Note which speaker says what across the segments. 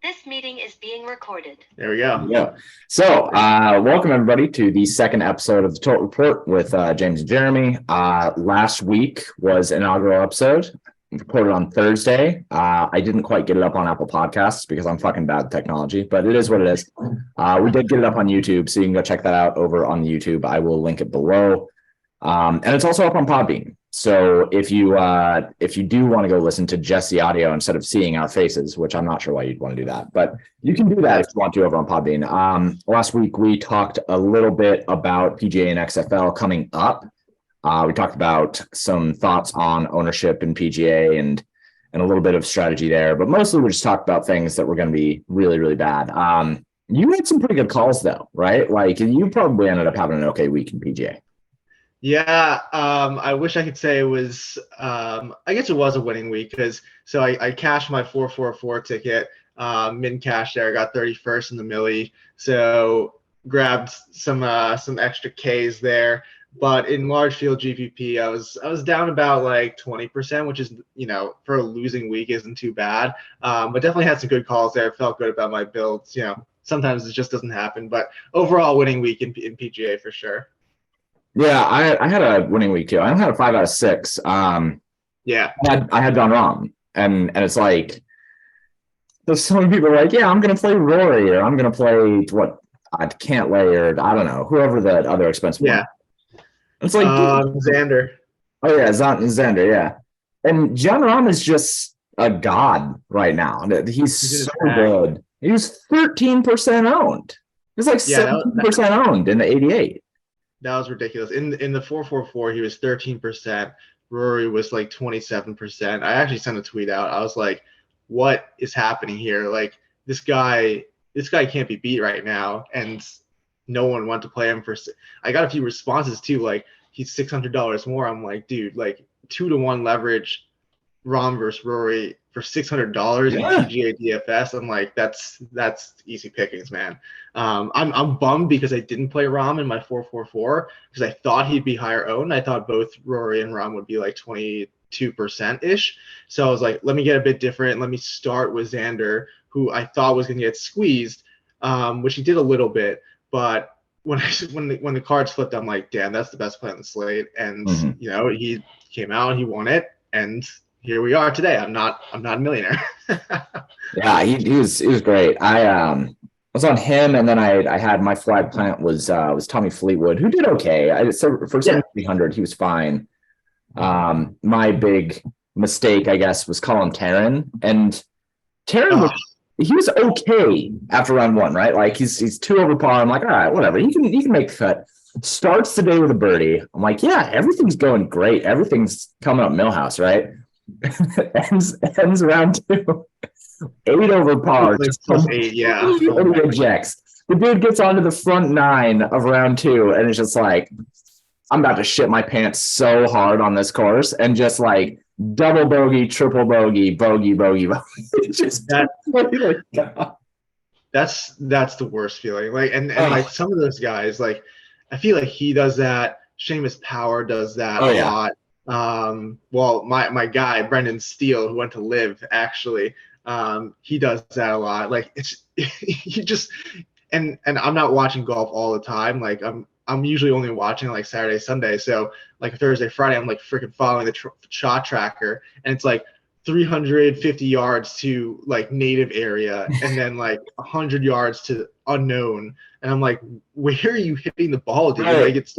Speaker 1: This meeting is being recorded.
Speaker 2: There we go.
Speaker 3: Yeah. So, welcome everybody to the second episode of the Total Report with James and Jeremy. Last week was inaugural episode, recorded on Thursday. I didn't quite get it up on Apple Podcasts because I'm fucking bad at technology, but it is what it is. We did get it up on YouTube, so you can go check that out over on the YouTube. I will link it below. And it's also up on Podbean. So if you do want to go listen to just the audio instead of seeing our faces, which I'm not sure why you'd want to do that, but you can do that if you want to over on Podbean. Last week we talked a little bit about PGA and XFL coming up. We talked about some thoughts on ownership in PGA and a little bit of strategy there, but mostly we just talked about things that were going to be really, really bad. You had some pretty good calls though, right? Like you probably ended up having an okay week in PGA.
Speaker 2: Yeah, I wish I could say it was. I guess it was a winning week because I cashed my 444 ticket, min cash there. Got 31st in the millie, so grabbed some extra Ks there. But in large field GPP, I was down about like 20%, which is for a losing week isn't too bad. But definitely had some good calls there. Felt good about my builds. Sometimes it just doesn't happen, but overall winning week in PGA for sure.
Speaker 3: Yeah, I had a winning week too. I only had a 5 out of 6.
Speaker 2: Yeah,
Speaker 3: I had gone wrong, and it's like there's so many people are like, yeah, I'm gonna play Rory or I'm gonna play what I can't lay or I don't know whoever the other expensive one. It's like
Speaker 2: Xander.
Speaker 3: Oh yeah, Xander, yeah, and John Rahm is just a god right now. He's so good. He was 13% owned. He's like 17% owned in the 88.
Speaker 2: That was ridiculous. In the 444, he was 13%. Rory was like 27%. I actually sent a tweet out. I was like, "What is happening here? Like this guy can't be beat right now." And no one wanted to play him for. I got a few responses too. Like he's $600 more. I'm like, dude, like 2-to-1 leverage, Rahm versus Rory for $600 in PGA DFS. I'm like, that's easy pickings, man. I'm bummed because I didn't play Rahm in my 444 because I thought he'd be higher owned. I thought both Rory and Rahm would be like 22% ish. So I was like, let me get a bit different. Let me start with Xander, who I thought was going to get squeezed, which he did a little bit. But when the cards flipped, I'm like, damn, that's the best play on the slate. And he came out, he won it, and here we are today. I'm not a millionaire.
Speaker 3: Yeah, he was great. I was on him, and then I had my flag plant was Tommy Fleetwood, who did okay. So for 7,300, he was fine. My big mistake, I guess, was Colin Taryn, and Taryn he was okay after round one, right? Like he's 2 over par. I'm like, all right, whatever. He can make the cut. Starts the day with a birdie. I'm like, yeah, everything's going great. Everything's coming up Millhouse, right? ends round 2, 8 over par.
Speaker 2: +8, yeah.
Speaker 3: Rejects. The dude gets onto the front 9 of round 2, and it's just like, I'm about to shit my pants so hard on this course, and just like double bogey, triple bogey, bogey. It's just
Speaker 2: that's the worst feeling. Like and like some of those guys, like I feel like he does that. Seamus Power does that a lot. Well, my guy Brendan Steele, who went to Live, actually, he does that a lot. Like it's he just and I'm not watching golf all the time. Like I'm usually only watching like Saturday, Sunday. So like Thursday, Friday, I'm like freaking following the shot tracker, and it's like 350 yards to like native area, and then like 100 yards to unknown. And I'm like, where are you hitting the ball, dude? Like it's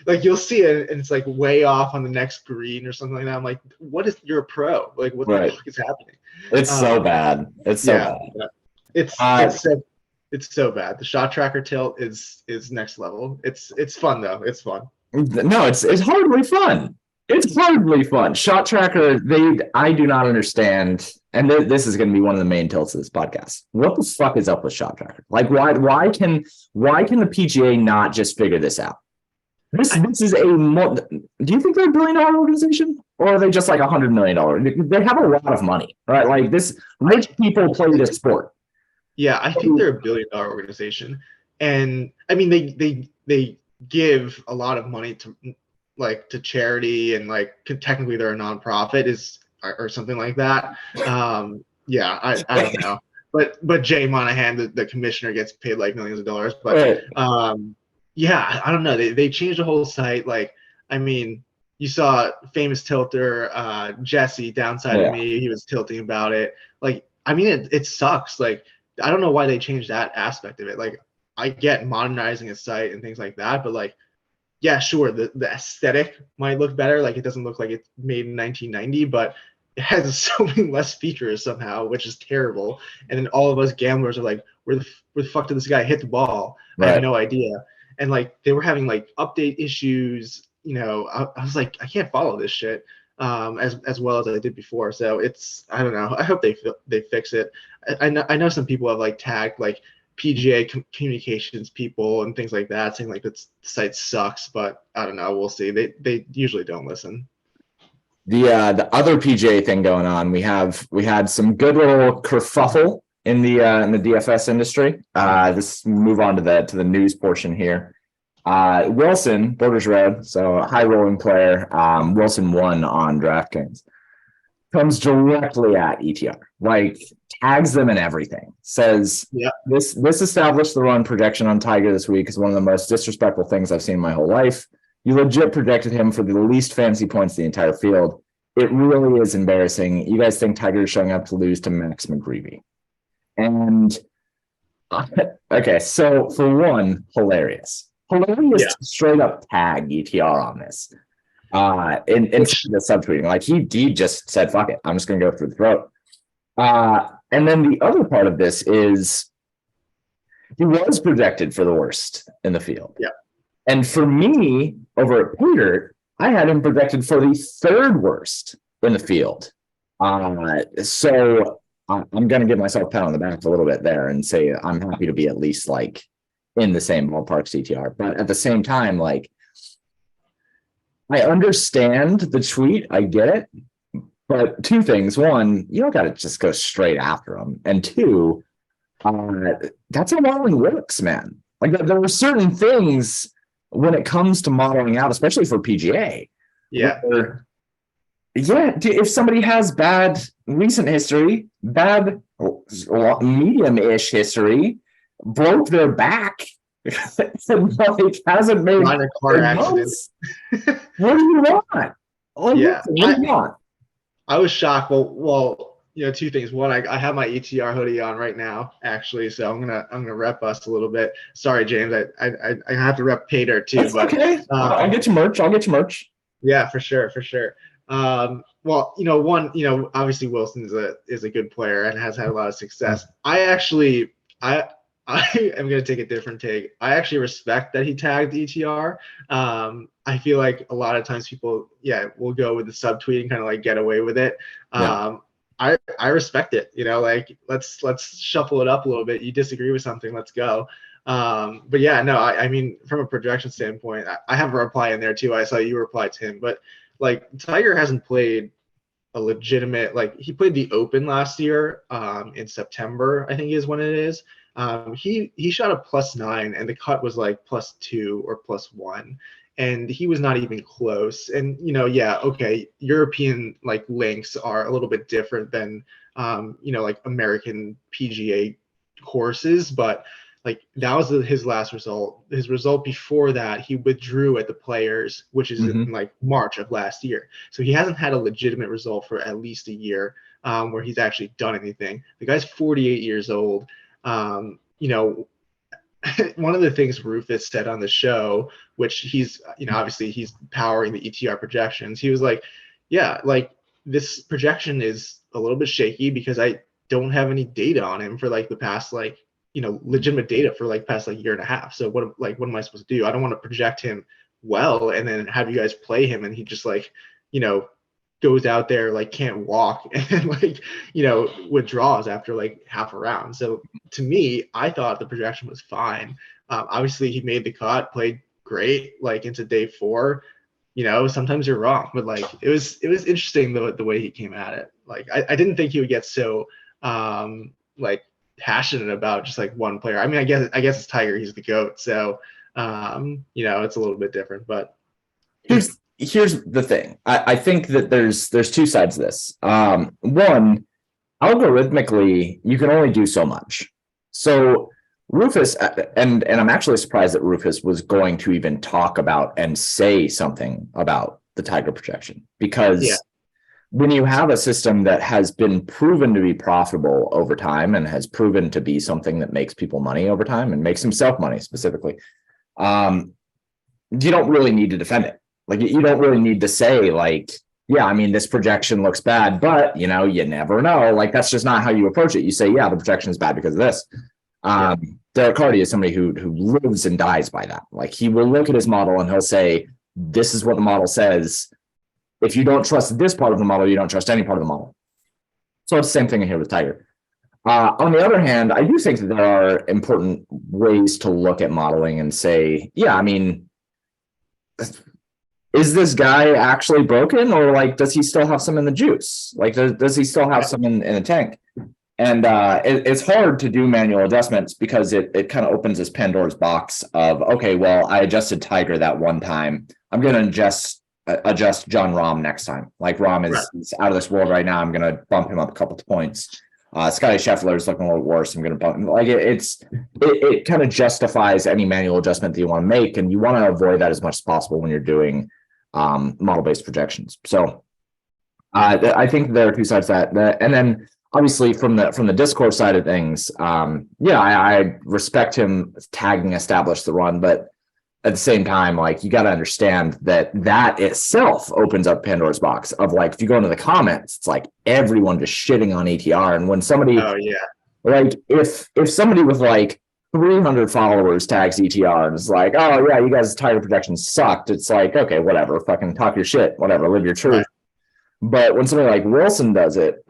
Speaker 2: like you'll see it, and it's like way off on the next green or something like that. I'm like, what is you're a pro? Like what the fuck is happening?
Speaker 3: It's so bad. It's so bad.
Speaker 2: It's so bad. The shot tracker tilt is next level. It's fun though. It's fun.
Speaker 3: No, it's hardly fun. It's hardly fun. Shot tracker, I do not understand. And this is going to be one of the main tilts of this podcast. What the fuck is up with shot tracker? Like, why can the PGA not just figure this out? This is do you think they're $1 billion organization, or are they just like $100 million? They have a lot of money, right? Like this, rich people play this sport.
Speaker 2: Yeah, I think they're $1 billion organization, and I mean they give a lot of money to charity, and like technically they're a nonprofit or something like that. Yeah, I don't know. but Jay Monahan, the commissioner, gets paid like millions of dollars. But
Speaker 3: Right.
Speaker 2: yeah, I don't know. They changed the whole site. Like, I mean, you saw famous tilter Jesse downside of
Speaker 3: Yeah.
Speaker 2: me. He was tilting about it. Like, I mean, it sucks. Like, I don't know why they changed that aspect of it. Like, I get modernizing a site and things like that, but like, yeah, sure, the aesthetic might look better. Like, it doesn't look like it's made in 1990, but it has so many less features somehow, which is terrible. And then all of us gamblers are like, where the fuck did this guy hit the ball? I have
Speaker 3: Right.
Speaker 2: no idea. And like, they were having like update issues. I was like, I can't follow this shit as well as I did before. So I don't know. I hope they fix it. I know some people have like tagged like PGA communications people and things like that, saying like the site sucks, but I don't know. We'll see. They usually don't listen.
Speaker 3: The other PGA thing going on, we had some good little kerfuffle in the DFS industry. Let's move on to the news portion here. Wilson, Borders Road, so a high rolling player. Wilson won on DraftKings. Comes directly at ETR, like tags them and everything. Says,
Speaker 2: yeah,
Speaker 3: this established the run projection on Tiger this week is one of the most disrespectful things I've seen in my whole life. You legit projected him for the least fancy points in the entire field. It really is embarrassing. You guys think Tiger is showing up to lose to Max McGreevy. And okay, so for one, hilarious
Speaker 2: Yeah.
Speaker 3: to straight up tag ETR on this. In the subtweeting, like he just said, fuck it, I'm just gonna go through the throat. And then the other part of this is he was projected for the worst in the field.
Speaker 2: Yeah.
Speaker 3: And for me, over at Paydirt, I had him projected for the third worst in the field. So I'm going to give myself a pat on the back a little bit there and say I'm happy to be at least like in the same ballpark CTR. But at the same time, like, I understand the tweet. I get it. But two things. One, you don't got to just go straight after him. And two, that's how modeling works, man. Like there are certain things when it comes to modeling out, especially for PGA.
Speaker 2: Yeah.
Speaker 3: If somebody has bad recent history, bad medium-ish history, broke their back, hasn't made
Speaker 2: minor car accidents.
Speaker 3: What do you want?
Speaker 2: Yeah.
Speaker 3: What do you want?
Speaker 2: I was shocked. Well, two things. One, I have my ETR hoodie on right now, actually, so I'm gonna rep us a little bit. Sorry, James, I have to rep Paydirt too.
Speaker 3: That's but okay. I'll get you merch. Yeah,
Speaker 2: for sure. Well, one, obviously Wilson is a good player and has had a lot of success. I am going to take a different take. I actually respect that he tagged ETR. I feel like a lot of times people, will go with the subtweet and kind of like get away with it. I respect it. Like let's shuffle it up a little bit. You disagree with something, let's go. But yeah, no, I mean, from a projection standpoint, I have a reply in there too. I saw you reply to him, but like Tiger hasn't played a legitimate, like he played the Open last year in September, I think is when it is. He shot a +9 and the cut was like +2 or +1, and he was not even close. And okay, European like links are a little bit different than like American PGA courses, but like that was his last result. His result before that, he withdrew at the Players, which is in like March of last year. So he hasn't had a legitimate result for at least a year where he's actually done anything. The guy's 48 years old. One of the things Rufus said on the show, which he's, obviously he's powering the ETR projections. He was like, yeah, like this projection is a little bit shaky because I don't have any data on him for like the past, like, legitimate data for like past like year and a half. So what am I supposed to do? I don't want to project him well and then have you guys play him and he just like, goes out there, like can't walk and like, withdraws after like half a round. So to me, I thought the projection was fine. Obviously he made the cut, played great, like into day 4. Sometimes you're wrong, but like it was interesting the way he came at it. Like I didn't think he would get so like passionate about just like one player. I mean, I guess it's Tiger, he's the GOAT, so it's a little bit different. But
Speaker 3: here's the thing. I think that there's two sides to this. One, algorithmically, you can only do so much. So Rufus, and I'm actually surprised that Rufus was going to even talk about and say something about the Tiger projection, because when you have a system that has been proven to be profitable over time and has proven to be something that makes people money over time and makes himself money specifically, you don't really need to defend it. Like, you don't really need to say, like, yeah, I mean, this projection looks bad, but you never know. Like, that's just not how you approach it. You say, yeah, the projection is bad because of this. Derek Carty is somebody who lives and dies by that. Like, he will look at his model and he'll say, this is what the model says. If you don't trust this part of the model, you don't trust any part of the model. So it's the same thing here with Tiger. On the other hand, I do think that there are important ways to look at modeling and say, yeah, I mean, is this guy actually broken, or like, does he still have some in the juice? Like, does he still have some in the tank? And it's hard to do manual adjustments because it kind of opens this Pandora's box of, okay, well, I adjusted Tiger that one time. I'm going to adjust John Rahm next time. Like, Rahm is out of this world right now. I'm going to bump him up a couple of points. Scotty Scheffler is looking a little worse. I'm going to bump him. Like, it kind of justifies any manual adjustment that you want to make, and you want to avoid that as much as possible when you're doing model-based projections. So I think there are two sides to that. And then obviously from the Discord side of things, I respect him tagging establish the run, but at the same time, like, you got to understand that itself opens up Pandora's box of, like, if you go into the comments, it's like everyone just shitting on ETR. And when somebody, like, if somebody with like 300 followers tags ETR and is like, oh yeah, you guys' Tiger projections sucked, it's like, okay, whatever, fucking talk your shit, whatever, live your truth. Right. But when somebody like Wilson does it,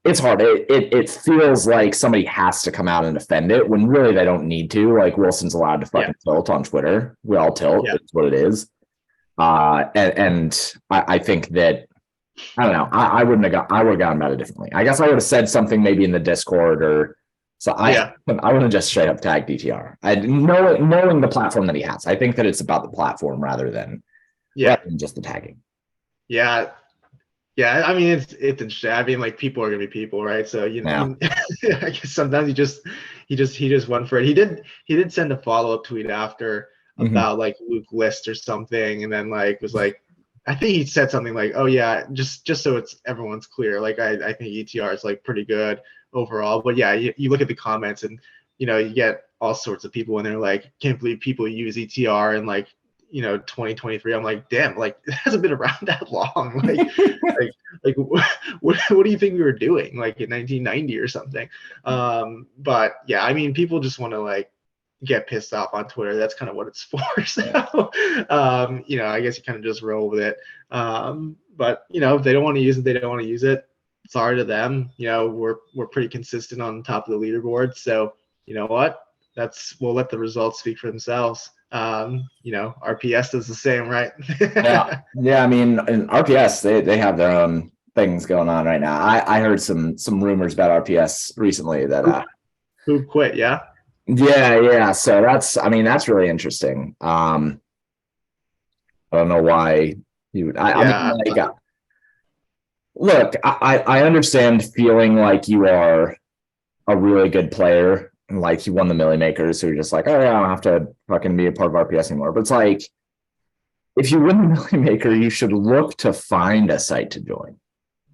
Speaker 3: it's hard. It feels like somebody has to come out and defend it when really they don't need to. Like, Wilson's allowed to fucking tilt on Twitter. We all tilt. Yeah. It's what it is. And I think that, I don't know. I would have gone about it differently. I guess I would have said something maybe in the Discord or so. I would have just straight up tagged DTR. Knowing the platform that he has, I think that it's about the platform rather than just the tagging. Yeah.
Speaker 2: Yeah, I mean, it's interesting. I mean, like, people are gonna be people, right? So I guess sometimes he just went for it. He did send a follow-up tweet after about like Luke List or something, and then like was like, I think he said something like, oh yeah, just so everyone's clear, like I think ETR is like pretty good overall. But yeah, you look at the comments and you get all sorts of people and they're like, can't believe people use ETR and like 2023. I'm like, damn, like, it hasn't been around that long. Like what do you think we were doing like in 1990 or something? But yeah, I mean, people just want to like get pissed off on Twitter. That's kind of what it's for. So I guess you kind of just roll with it. But if they don't want to use it, they don't want to use it. Sorry to them. We're pretty consistent on top of the leaderboard. So you know what? We'll let the results speak for themselves. RPS does the same, right?
Speaker 3: yeah. I mean, in RPS, they have their own things going on right now. I heard some rumors about RPS recently that
Speaker 2: who quit. Yeah.
Speaker 3: So that's really interesting. I don't know why you would. Look, I understand feeling like you are a really good player. Like, you won the Millie Makers, so you're just like, oh yeah, I don't have to fucking be a part of RPS anymore. But it's like, if you win the Millie Maker, you should look to find a site to join.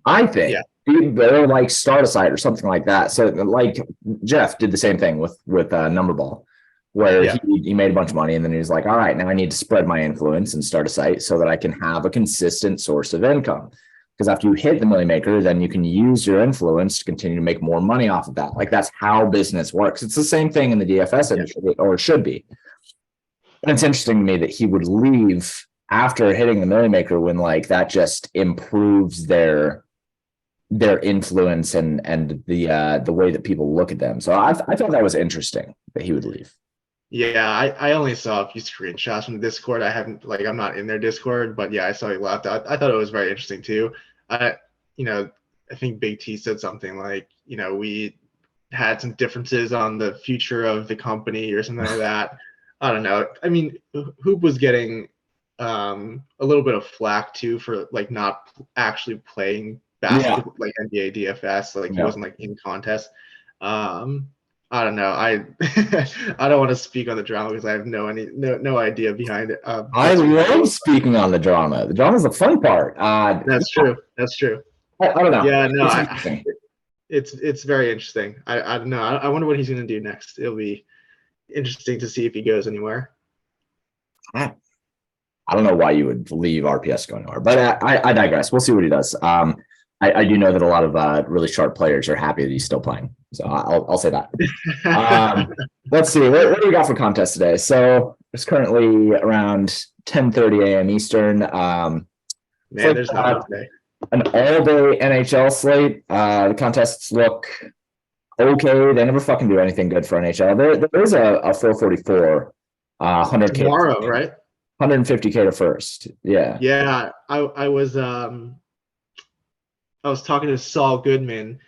Speaker 3: I think they're like start a site or something like that. So like Jeff did the same thing with Numberball, where he made a bunch of money and then he was like, all right, now I need to spread my influence and start a site so that I can have a consistent source of income. Because after you hit the Millie Maker, then you can use your influence to continue to make more money off of that. Like, that's how business works. It's the same thing in the DFS industry, or it should be. And it's interesting to me that he would leave after hitting the Millie Maker when like that just improves their influence and the way that people look at them. So I thought that was interesting that he would leave.
Speaker 2: Yeah, I only saw a few screenshots from the Discord. I'm not in their Discord, but yeah, I saw he left. I thought it was very interesting too. I think Big T said something like, we had some differences on the future of the company or something like that. I don't know. I mean, Hoop was getting a little bit of flack too for like not actually playing basketball, like NBA DFS. Like he wasn't like in contest. I don't know. I I don't want to speak on the drama because I have no idea behind it.
Speaker 3: I love speaking on the drama. The drama is the fun part.
Speaker 2: That's true. That's true.
Speaker 3: I don't know.
Speaker 2: Yeah, no, it's very interesting. I don't know. I wonder what he's going to do next. It'll be interesting to see if he goes anywhere.
Speaker 3: I don't know why you would leave RPS going nowhere, but I digress. We'll see what he does. I do know that a lot of really sharp players are happy that he's still playing. So I'll say that. Let's see. What do we got for contest today? So it's currently around 10:30 a.m. Eastern.
Speaker 2: Man, there's nothing today.
Speaker 3: An all-day NHL slate. The contests look okay. They never fucking do anything good for NHL. There is a 444, 100K
Speaker 2: tomorrow, right?
Speaker 3: 150K to first. Yeah.
Speaker 2: Yeah. I was talking to Saul Goodman.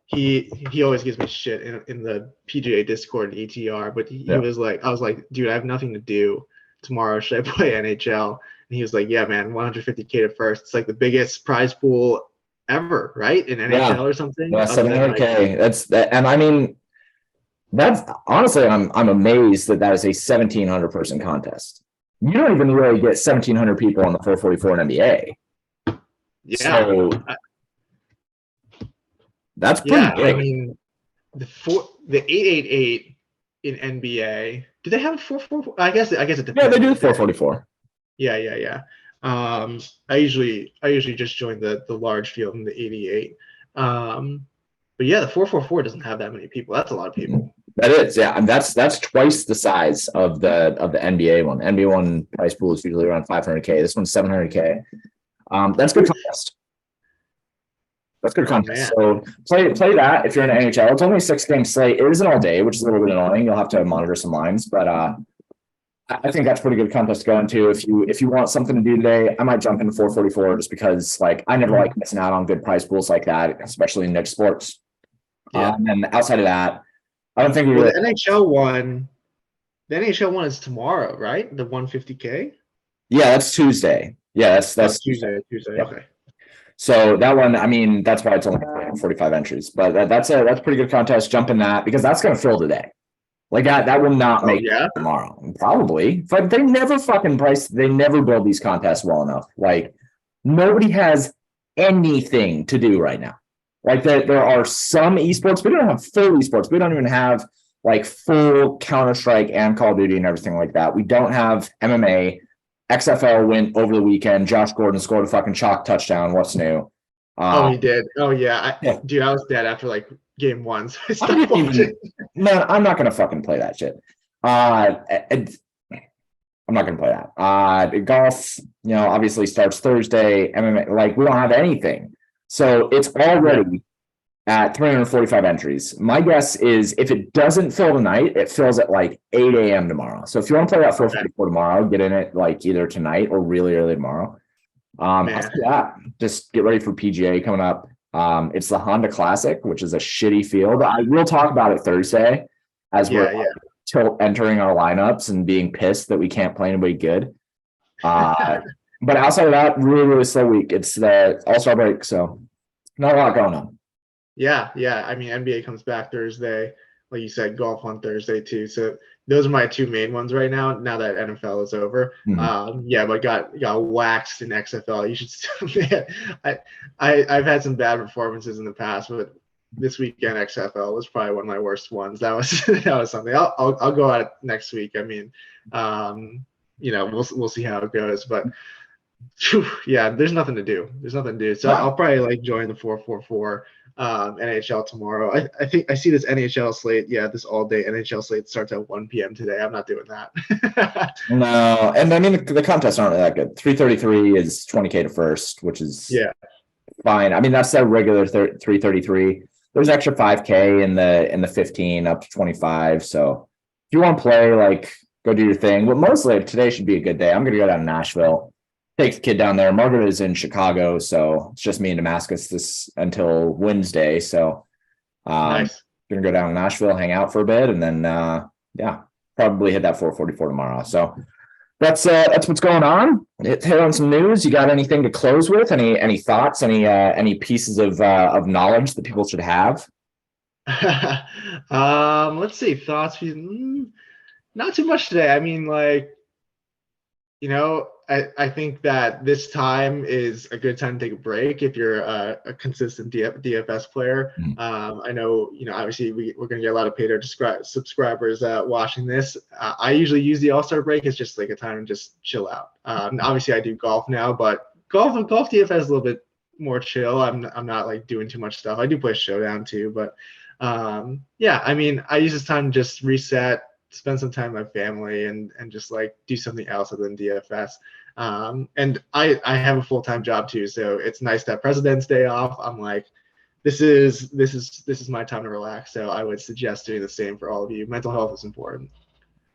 Speaker 2: He always gives me shit in the PGA Discord and ETR, but he was like, I was like, dude, I have nothing to do tomorrow. Should I play NHL? And he was like, yeah, man, 150K to first. It's like the biggest prize pool ever, right? In NHL or something.
Speaker 3: Yeah, 700K. That's that, and I mean, that's honestly, I'm amazed that is a 1,700 person contest. You don't even really get 1,700 people on the 444 in NBA.
Speaker 2: Yeah.
Speaker 3: So, that's pretty big.
Speaker 2: I mean, the 888 in NBA. Do they have a 444? I guess it depends.
Speaker 3: Yeah, they do 444.
Speaker 2: Yeah. I usually just join the large field in the 88. But yeah, the 444 doesn't have that many people. That's a lot of people.
Speaker 3: That is, yeah, and that's twice the size of the NBA one. NBA one price pool is usually around 500K. This one's 700K. That's good contest. That's good contest. So play that if you're in the NHL. It's only a 6-game slate. It is an all day, which is a little bit annoying. You'll have to monitor some lines, but I think that's a pretty good contest to go into. If you want something to do today, I might jump into 444 just because like I never like missing out on good prize pools like that, especially in niche sports.
Speaker 2: Yeah.
Speaker 3: And then outside of that, I don't think
Speaker 2: the NHL one. The NHL one is tomorrow, right? The 150K.
Speaker 3: Yeah, that's Tuesday. Yeah, that's
Speaker 2: Tuesday. Yep. Okay.
Speaker 3: So that one, I mean, that's why it's only 45 entries, but that's a pretty good contest. Jump in that because that's going to fill today. Like that will not make it tomorrow, probably. But they never fucking they never build these contests well enough. Like nobody has anything to do right now. Like there are some esports, we don't have full esports. We don't even have like full Counter-Strike and Call of Duty and everything like that. We don't have MMA. XFL went over the weekend. Josh Gordon scored a fucking chalk touchdown. What's new?
Speaker 2: He did. Oh yeah. Dude, I was dead after like game 1. So I stopped watching.
Speaker 3: Man, I'm not gonna fucking play that shit. I'm not gonna play that. Golf, obviously starts Thursday. MMA, like we don't have anything. So it's already at 345 entries. My guess is if it doesn't fill tonight, it fills at like 8 a.m. tomorrow. So if you want to play that 444 tomorrow, get in it like either tonight or really early tomorrow. After that, just get ready for PGA coming up. It's the Honda Classic, which is a shitty field. I will talk about it Thursday as we're entering our lineups and being pissed that we can't play anybody good. But outside of that, really, really slow week. It's the All-Star break, so not a lot going on.
Speaker 2: Yeah. I mean, NBA comes back Thursday. Like you said, golf on Thursday too. So those are my two main ones right now. Now that NFL is over, but got waxed in XFL. You should. Man, I've had some bad performances in the past, but this weekend XFL was probably one of my worst ones. That was something. I'll go at it next week. I mean, we'll see how it goes, but. Yeah, there's nothing to do. So I'll probably like join the 444 NHL tomorrow. I think I see this NHL slate. Yeah, this all day NHL slate starts at 1 p.m. today. I'm not doing that.
Speaker 3: No, and I mean the contests aren't that good. 333 is 20K to first, which is fine. I mean that's a regular 333. There's extra 5K in the 15 up to 25. So if you want to play, like go do your thing. But mostly today should be a good day. I'm gonna go down to Nashville. Take the kid down there. Margaret is in Chicago, so it's just me in Damascus until Wednesday. So
Speaker 2: nice.
Speaker 3: Gonna go down to Nashville, hang out for a bit, and then probably hit that 444 tomorrow. So that's what's going on. Hit on some news. You got anything to close with? Any thoughts? Any pieces of knowledge that people should have?
Speaker 2: Let's see, thoughts. Not too much today. I mean, like, I think that this time is a good time to take a break if you're a consistent DFS player. I know, obviously we're going to get a lot of Paydirt subscribers watching this. I usually use the All-Star break as just like a time to just chill out. Obviously I do golf now, but golf DFS is a little bit more chill. I'm not like doing too much stuff. I do play Showdown too, but yeah, I mean, I use this time to just reset, spend some time with my family, and just like do something else other than DFS. And I have a full-time job too, so it's nice to have President's Day off. I'm like, this is my time to relax. So I would suggest doing the same for all of you. Mental health is important.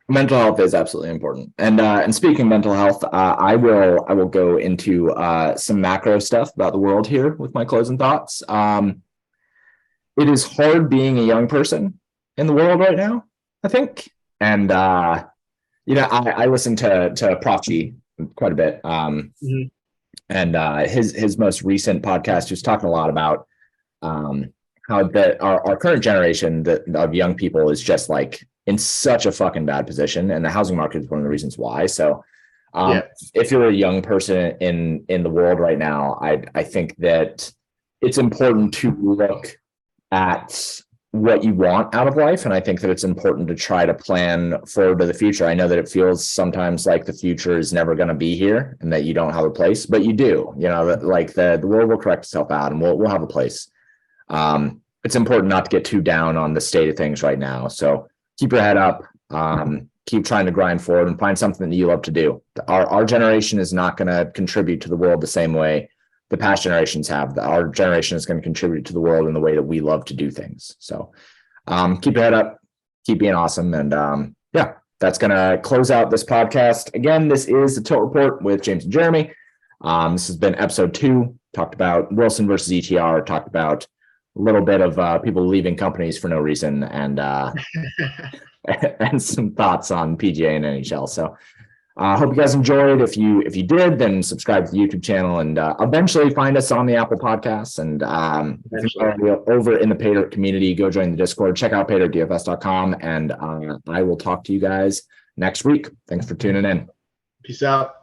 Speaker 3: Mental health is absolutely important. And speaking of mental health, I will go into some macro stuff about the world here with my closing thoughts. It is hard being a young person in the world right now, I think. And, I listen to Prof G quite a bit. And his most recent podcast, he was talking a lot about how our current generation of young people is just like in such a fucking bad position. And the housing market is one of the reasons why. So if you're a young person in the world right now, I think that it's important to look at what you want out of life. And I think that it's important to try to plan forward to the future. I know that it feels sometimes like the future is never going to be here and that you don't have a place, but you do, that like the world will correct itself out and we'll have a place. It's important not to get too down on the state of things right now. So keep your head up, keep trying to grind forward and find something that you love to do. Our generation is not going to contribute to the world the same way the past generations have. Our generation is going to contribute to the world in the way that we love to do things. So keep your head up, keep being awesome. And that's going to close out this podcast. Again, this is the Tilt Report with James and Jeremy. This has been episode 2. Talked about Wilson versus ETR, talked about a little bit of people leaving companies for no reason, and and some thoughts on PGA and NHL. So I hope you guys enjoyed. If you did, then subscribe to the YouTube channel and eventually find us on the Apple Podcasts. And if you're over in the Paydirt community, go join the Discord. Check out paydirtdfs.com, and I will talk to you guys next week. Thanks for tuning in.
Speaker 2: Peace out.